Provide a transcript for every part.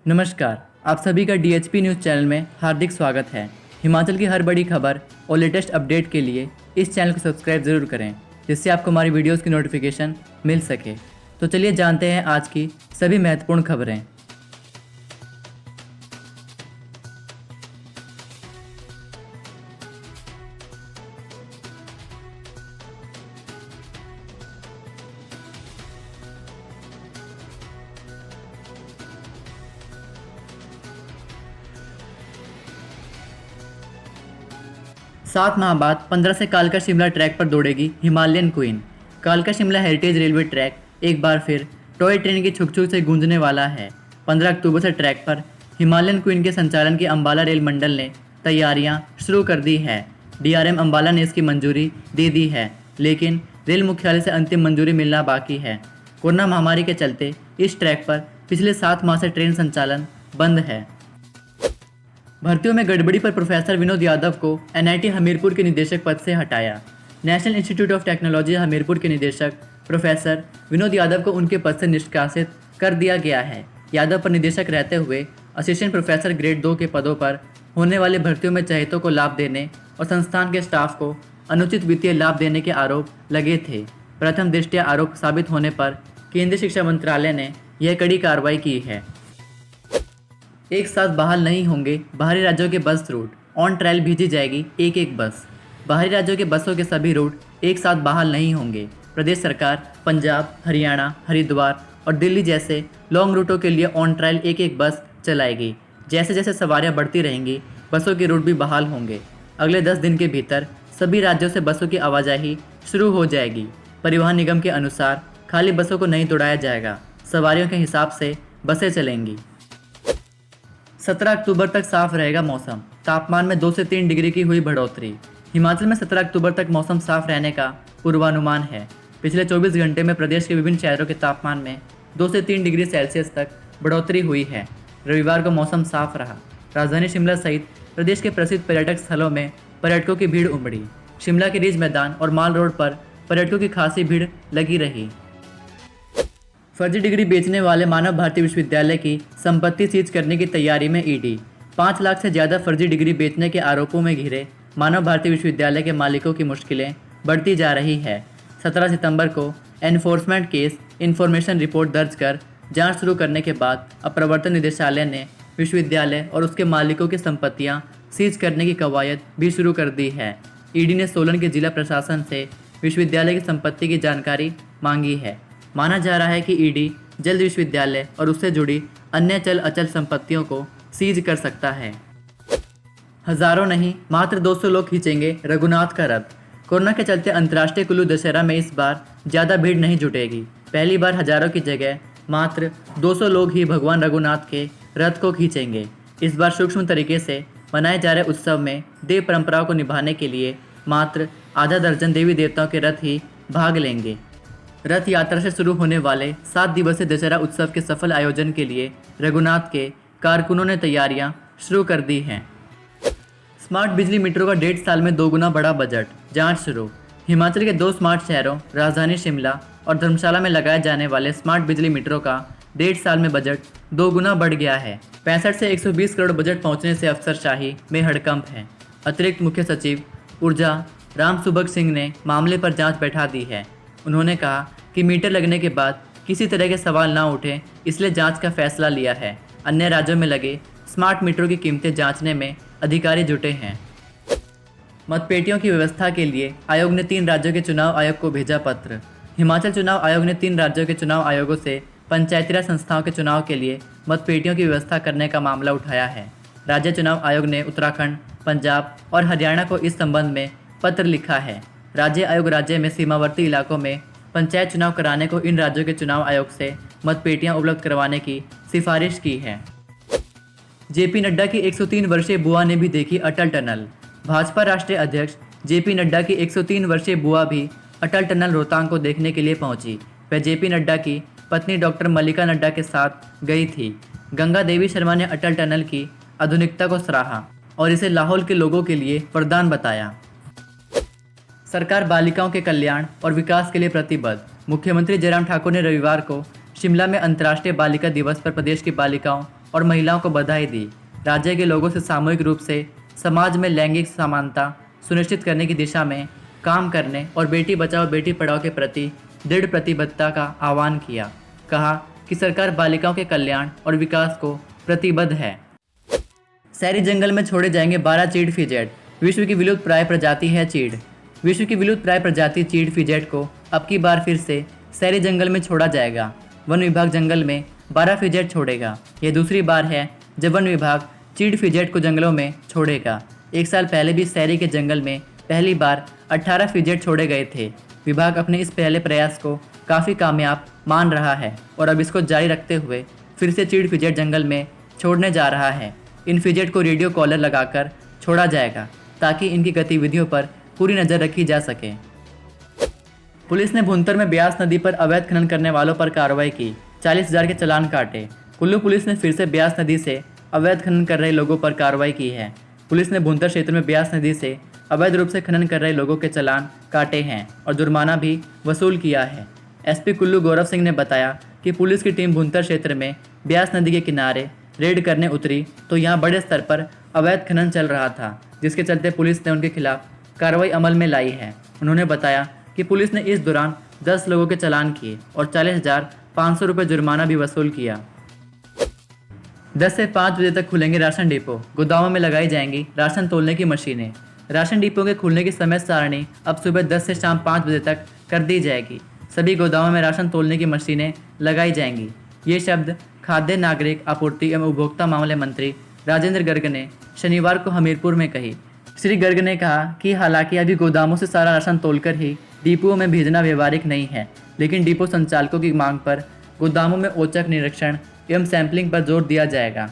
नमस्कार, आप सभी का डीएचपी न्यूज़ चैनल में हार्दिक स्वागत है। हिमाचल की हर बड़ी खबर और लेटेस्ट अपडेट के लिए इस चैनल को सब्सक्राइब ज़रूर करें, जिससे आपको हमारी वीडियोस की नोटिफिकेशन मिल सके। तो चलिए जानते हैं आज की सभी महत्वपूर्ण खबरें। 7 माह बाद 15 से कालका शिमला ट्रैक पर दौड़ेगी हिमालयन क्वीन। कालका शिमला हेरिटेज रेलवे ट्रैक एक बार फिर टॉय ट्रेन की छुक छुक से गूंजने वाला है। 15 अक्टूबर से ट्रैक पर हिमालयन क्वीन के संचालन की अंबाला रेल मंडल ने तैयारियां शुरू कर दी है। डीआरएम अंबाला ने इसकी मंजूरी दे दी है, लेकिन रेल मुख्यालय से अंतिम मंजूरी मिलना बाकी है। कोरोना महामारी के चलते इस ट्रैक पर पिछले 7 माह से ट्रेन संचालन बंद है। भर्तियों में गड़बड़ी पर प्रोफेसर विनोद यादव को एनआईटी हमीरपुर के निदेशक पद से हटाया। National institute of technology Hamirpur के निदेशक प्रोफेसर विनोद यादव को उनके पद से निष्कासित कर दिया गया है। यादव पर निदेशक रहते हुए असिस्टेंट प्रोफेसर ग्रेड 2 के पदों पर होने वाले भर्तियों में चहेतों को लाभ देने और संस्थान के स्टाफ को अनुचित वित्तीय लाभ देने के आरोप लगे थे। प्रथम दृष्टया आरोप साबित होने पर केंद्रीय शिक्षा मंत्रालय ने यह कड़ी कार्रवाई की है। एक साथ बहाल नहीं होंगे बाहरी राज्यों के बस रूट, ऑन ट्रायल भेजी जाएगी एक एक बस। बाहरी राज्यों के बसों के सभी रूट एक साथ बहाल नहीं होंगे। प्रदेश सरकार पंजाब, हरियाणा, हरिद्वार और दिल्ली जैसे लॉन्ग रूटों के लिए ऑन ट्रायल एक एक बस चलाएगी। जैसे जैसे सवारियां बढ़ती रहेंगी, बसों के रूट भी बहाल होंगे। अगले 10 दिन के भीतर सभी राज्यों से बसों की आवाजाही शुरू हो जाएगी। परिवहन निगम के अनुसार खाली बसों को नहीं दौड़ाया जाएगा, सवारियों के हिसाब से बसें चलेंगी। 17 अक्टूबर तक साफ रहेगा मौसम, तापमान में 2 से 3 डिग्री की हुई बढ़ोतरी। हिमाचल में 17 अक्टूबर तक मौसम साफ रहने का पूर्वानुमान है। पिछले 24 घंटे में प्रदेश के विभिन्न शहरों के तापमान में 2 से 3 डिग्री सेल्सियस तक बढ़ोतरी हुई है। रविवार को मौसम साफ रहा। राजधानी शिमला सहित प्रदेश के प्रसिद्ध पर्यटक स्थलों में पर्यटकों की भीड़ उमड़ी। शिमला के रिज मैदान और माल रोड पर पर्यटकों की खासी भीड़ लगी रही। फर्जी डिग्री बेचने वाले मानव भारती विश्वविद्यालय की संपत्ति सीज करने की तैयारी में ईडी। 5 लाख से ज़्यादा फर्जी डिग्री बेचने के आरोपों में घिरे मानव भारती विश्वविद्यालय के मालिकों की मुश्किलें बढ़ती जा रही है। 17 सितंबर को एनफोर्समेंट केस इन्फॉर्मेशन रिपोर्ट दर्ज कर जांच शुरू करने के बाद अब प्रवर्तन निदेशालय ने विश्वविद्यालय और उसके मालिकों की संपत्तियां सीज करने की कवायद भी शुरू कर दी है। ईडी ने सोलन के जिला प्रशासन से विश्वविद्यालय की संपत्ति की जानकारी मांगी है। माना जा रहा है कि ईडी जल्द विश्वविद्यालय और उससे जुड़ी अन्य चल अचल संपत्तियों को सीज कर सकता है। हजारों नहीं, मात्र 200 लोग खींचेंगे रघुनाथ का रथ। कोरोना के चलते अंतर्राष्ट्रीय कुल्लू दशहरा में इस बार ज़्यादा भीड़ नहीं जुटेगी। पहली बार हजारों की जगह मात्र 200 लोग ही भगवान रघुनाथ के रथ को खींचेंगे। इस बार सूक्ष्म तरीके से मनाए जा रहे उत्सव में देव परंपराओं को निभाने के लिए मात्र आधा दर्जन देवी देवताओं के रथ ही भाग लेंगे। रथ यात्रा से शुरू होने वाले 7 दिवसीय दशहरा उत्सव के सफल आयोजन के लिए रघुनाथ के कारकुनों ने तैयारियां शुरू कर दी हैं। स्मार्ट बिजली मीटरों का 1.5 साल में 2 गुना बढ़ा बजट, जांच शुरू। हिमाचल के 2 स्मार्ट शहरों राजधानी शिमला और धर्मशाला में लगाए जाने वाले स्मार्ट बिजली मीटरों का 1.5 साल में बजट 2 गुना बढ़ गया है। 65 से 120 करोड़ बजट पहुँचने से अफसरशाही में हड़कंप है। अतिरिक्त मुख्य सचिव ऊर्जा राम सुभग सिंह ने मामले पर जाँच बैठा दी है। उन्होंने कहा कि मीटर लगने के बाद किसी तरह के सवाल ना उठें, इसलिए जांच का फैसला लिया है। अन्य राज्यों में लगे स्मार्ट मीटरों की कीमतें जांचने में अधिकारी जुटे हैं। मतपेटियों की व्यवस्था के लिए आयोग ने 3 राज्यों के चुनाव आयोग को भेजा पत्र। हिमाचल चुनाव आयोग ने 3 राज्यों के चुनाव आयोगों से पंचायती राज संस्थाओं के चुनाव के लिए मतपेटियों की व्यवस्था करने का मामला उठाया है। राज्य चुनाव आयोग ने उत्तराखंड, पंजाब और हरियाणा को इस संबंध में पत्र लिखा है। राज्य आयोग राज्य में सीमावर्ती इलाकों में पंचायत चुनाव कराने को इन राज्यों के चुनाव आयोग से मतपेटियां उपलब्ध करवाने की सिफारिश की है। जेपी नड्डा की 103 वर्षीय बुआ ने भी देखी अटल टनल। भाजपा राष्ट्रीय अध्यक्ष जेपी नड्डा की 103 वर्षीय बुआ भी अटल टनल रोहतांग को देखने के लिए पहुंची। वह जेपी नड्डा की पत्नी डॉक्टर मल्लिका नड्डा के साथ गई थी। गंगा देवी शर्मा ने अटल टनल की आधुनिकता को सराहा और इसे लाहौल के लोगों के लिए वरदान बताया। सरकार बालिकाओं के कल्याण और विकास के लिए प्रतिबद्ध। मुख्यमंत्री जयराम ठाकुर ने रविवार को शिमला में अंतर्राष्ट्रीय बालिका दिवस पर प्रदेश की बालिकाओं और महिलाओं को बधाई दी। राज्य के लोगों से सामूहिक रूप से समाज में लैंगिक समानता सुनिश्चित करने की दिशा में काम करने और बेटी बचाओ बेटी पढ़ाओ के प्रति दृढ़ प्रतिबद्धता का आह्वान किया। कहा कि सरकार बालिकाओं के कल्याण और विकास को प्रतिबद्ध है। शहरी जंगल में छोड़े जाएंगे 12 चीड़ फीजेड। विश्व की विलुप्त प्राय प्रजाति है चीड़। विश्व की विलुप्त प्राय प्रजाति चीड़ फीजेड को अब की बार फिर से शहरी जंगल में छोड़ा जाएगा। वन विभाग जंगल में 12 फीजेड छोड़ेगा। यह दूसरी बार है जब वन विभाग चीड़ फीजेड को जंगलों में छोड़ेगा। एक साल पहले भी शहरी के जंगल में पहली बार 18 फीजेड छोड़े गए थे। विभाग अपने इस पहले प्रयास को काफ़ी कामयाब मान रहा है और अब इसको जारी रखते हुए फिर से चीड़ फीजेड जंगल में छोड़ने जा रहा है। इन फीजेड को रेडियो कॉलर लगाकर छोड़ा जाएगा ताकि इनकी गतिविधियों पर पूरी नज़र रखी जा सके। पुलिस ने भुंतर में ब्यास नदी पर अवैध खनन करने वालों पर कार्रवाई की। 40,000 के चालान काटे। कुल्लू पुलिस ने फिर से ब्यास नदी से अवैध खनन कर रहे लोगों पर कार्रवाई की है। पुलिस ने भुंतर क्षेत्र में ब्यास नदी से अवैध रूप से खनन कर रहे लोगों के चालान काटे हैं और जुर्माना भी वसूल किया है। एसपी कुल्लू गौरव सिंह ने बताया कि पुलिस की टीम भुंतर क्षेत्र में ब्यास नदी के किनारे रेड करने उतरी तो यहां बड़े स्तर पर अवैध खनन चल रहा था, जिसके चलते पुलिस ने उनके खिलाफ कार्रवाई अमल में लाई है। उन्होंने बताया कि पुलिस ने इस दौरान 10 लोगों के चालान किए और 40,500 रुपये जुर्माना भी वसूल किया। 10 से 5 बजे तक खुलेंगे राशन डिपो। गोदामों में लगाई जाएंगी राशन तोलने की मशीनें। राशन डिपो के खुलने की समय सारणी अब सुबह 10 से शाम 5 बजे तक कर दी जाएगी। सभी गोदामों में राशन तोलने की मशीनें लगाई जाएंगी। ये शब्द खाद्य नागरिक आपूर्ति एवं उपभोक्ता मामले मंत्री राजेंद्र गर्ग ने शनिवार को हमीरपुर में कही। श्री गर्ग ने कहा कि हालांकि अभी गोदामों से सारा राशन तोलकर ही डिपोओं में भेजना व्यवहारिक नहीं है, लेकिन डिपो संचालकों की मांग पर गोदामों में औचक निरीक्षण एवं सैंपलिंग पर जोर दिया जाएगा।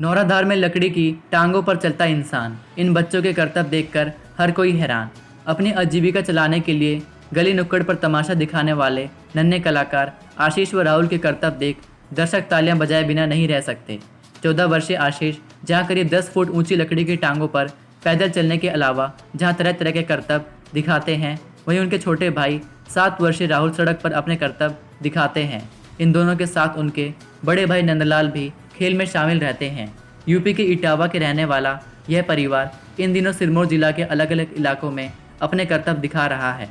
नौराधार में लकड़ी की टांगों पर चलता इंसान। इन बच्चों के करतब देखकर हर कोई हैरान। अपनी आजीविका चलाने के लिए गली नुक्कड़ पर तमाशा दिखाने वाले नन्हे कलाकार आशीष व राहुल के करतब देख दर्शक तालियां बजाए बिना नहीं रह सकते। 14 वर्षीय आशीष जहां करीब 10 फुट ऊंची लकड़ी की टांगों पर पैदल चलने के अलावा जहां तरह तरह के करतब दिखाते हैं, वहीं उनके छोटे भाई 7 वर्षीय राहुल सड़क पर अपने करतब दिखाते हैं। इन दोनों के साथ उनके बड़े भाई नंदलाल भी खेल में शामिल रहते हैं। यूपी के इटावा के रहने वाला यह परिवार इन दिनों सिरमौर जिला के अलग अलग इलाकों में अपने करतब दिखा रहा है।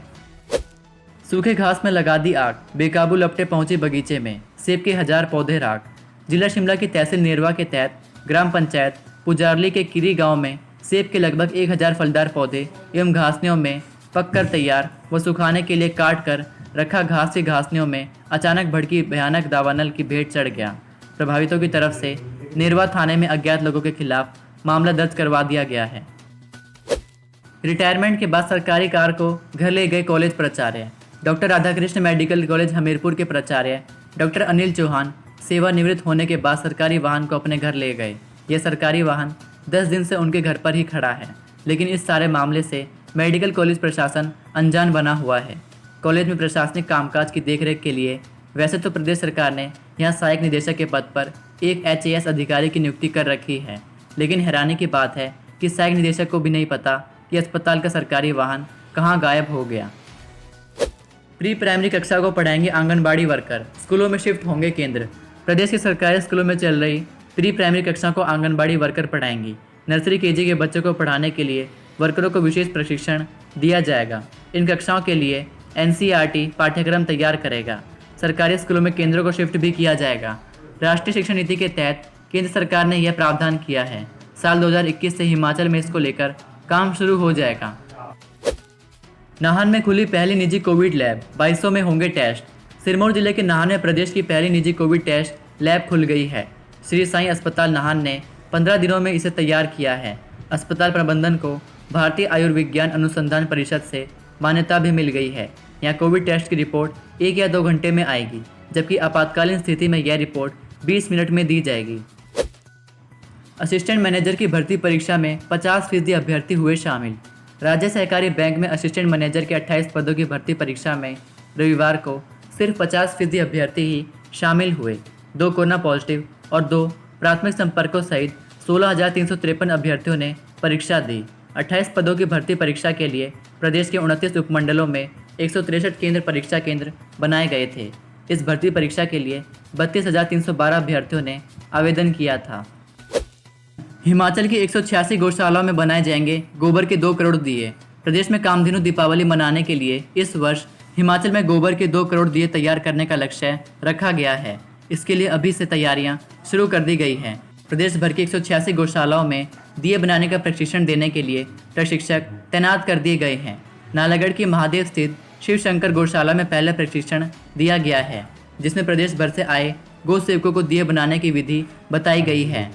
सूखे घास में लगा दी आग। बेकाबू लपटे पहुंचे बगीचे में। सेब के 1000 पौधे राख। जिला शिमला की तहसील नेरवा के तहत ग्राम पंचायत पुजारली के किरी गांव में सेब के लगभग 1000 फलदार पौधे एवं घासनियों में पककर तैयार व सुखाने के लिए काट कर रखा घास की घासनियों में अचानक भड़की भयानक दावानल की भेंट चढ़ गया। प्रभावितों की तरफ से नेरवा थाने में अज्ञात लोगों के खिलाफ मामला दर्ज करवा दिया गया है। रिटायरमेंट के बाद सरकारी कार को घर ले गए कॉलेज प्राचार्य। Doctor Radhakrishna medical college Hamirpur के प्राचार्य डॉक्टर अनिल चौहान सेवानिवृत्त होने के बाद सरकारी वाहन को अपने घर ले गए। यह सरकारी वाहन 10 दिन से उनके घर पर ही खड़ा है, लेकिन इस सारे मामले से मेडिकल कॉलेज प्रशासन अनजान बना हुआ है। कॉलेज में प्रशासनिक कामकाज की देखरेख के लिए वैसे तो प्रदेश सरकार ने यहाँ सहायक निदेशक के पद पर एक HAS अधिकारी की नियुक्ति कर रखी है, लेकिन हैरानी की बात है कि सहायक निदेशक को भी नहीं पता कि अस्पताल का सरकारी वाहन कहाँ गायब हो गया। प्री प्राइमरी कक्षा को पढ़ाएंगे आंगनबाड़ी वर्कर। स्कूलों में शिफ्ट होंगे केंद्र। प्रदेश के सरकारी स्कूलों में चल रही प्री प्राइमरी कक्षा को आंगनबाड़ी वर्कर पढ़ाएंगी। नर्सरी KG के बच्चों को पढ़ाने के लिए वर्करों को विशेष प्रशिक्षण दिया जाएगा। इन कक्षाओं के लिए NCERT पाठ्यक्रम तैयार करेगा। सरकारी स्कूलों में केंद्रों को शिफ्ट भी किया जाएगा। राष्ट्रीय शिक्षा नीति के तहत केंद्र सरकार ने यह प्रावधान किया है। साल 2021 से हिमाचल में इसको लेकर काम शुरू हो जाएगा। नाहन में खुली पहली निजी कोविड लैब। 2200 में होंगे टेस्ट। सिरमौर जिले के नाहन में प्रदेश की पहली निजी कोविड टेस्ट लैब खुल गई है। श्री साईं अस्पताल नाहन ने 15 दिनों में इसे तैयार किया है। अस्पताल प्रबंधन को भारतीय आयुर्विज्ञान अनुसंधान परिषद से मान्यता भी मिल गई है। यहाँ कोविड टेस्ट की रिपोर्ट 1 या 2 घंटे में आएगी, जबकि आपातकालीन स्थिति में यह रिपोर्ट 20 मिनट में दी जाएगी। असिस्टेंट मैनेजर की भर्ती परीक्षा में 50% अभ्यर्थी हुए शामिल। राज्य सहकारी बैंक में असिस्टेंट मैनेजर के 28 पदों की भर्ती परीक्षा में रविवार को सिर्फ 50% अभ्यर्थी ही शामिल हुए। 2 कोरोना पॉजिटिव और 2 प्राथमिक संपर्कों सहित 16,353 अभ्यर्थियों ने परीक्षा दी। 28 पदों की भर्ती परीक्षा के लिए प्रदेश के 29 उपमंडलों में 163 केंद्र परीक्षा केंद्र बनाए गए थे। इस भर्ती परीक्षा के लिए 32,312 अभ्यर्थियों ने आवेदन किया था। हिमाचल की 186 गौशालाओं में बनाए जाएंगे गोबर के 2 करोड़ दिए। प्रदेश में कामधेनु दीपावली मनाने के लिए इस वर्ष हिमाचल में गोबर के 2 करोड़ दिए तैयार करने का लक्ष्य रखा गया है। इसके लिए अभी से तैयारियां शुरू कर दी गई हैं। प्रदेश भर की 186 गौशालाओं में दिए बनाने का प्रशिक्षण देने के लिए प्रशिक्षक तैनात कर दिए गए हैं। नालागढ़ की महादेव स्थित शिव शंकर गौशाला में पहला प्रशिक्षण दिया गया है, जिसमें प्रदेश भर से आए गौ सेवकों को दिए बनाने की विधि बताई गई है।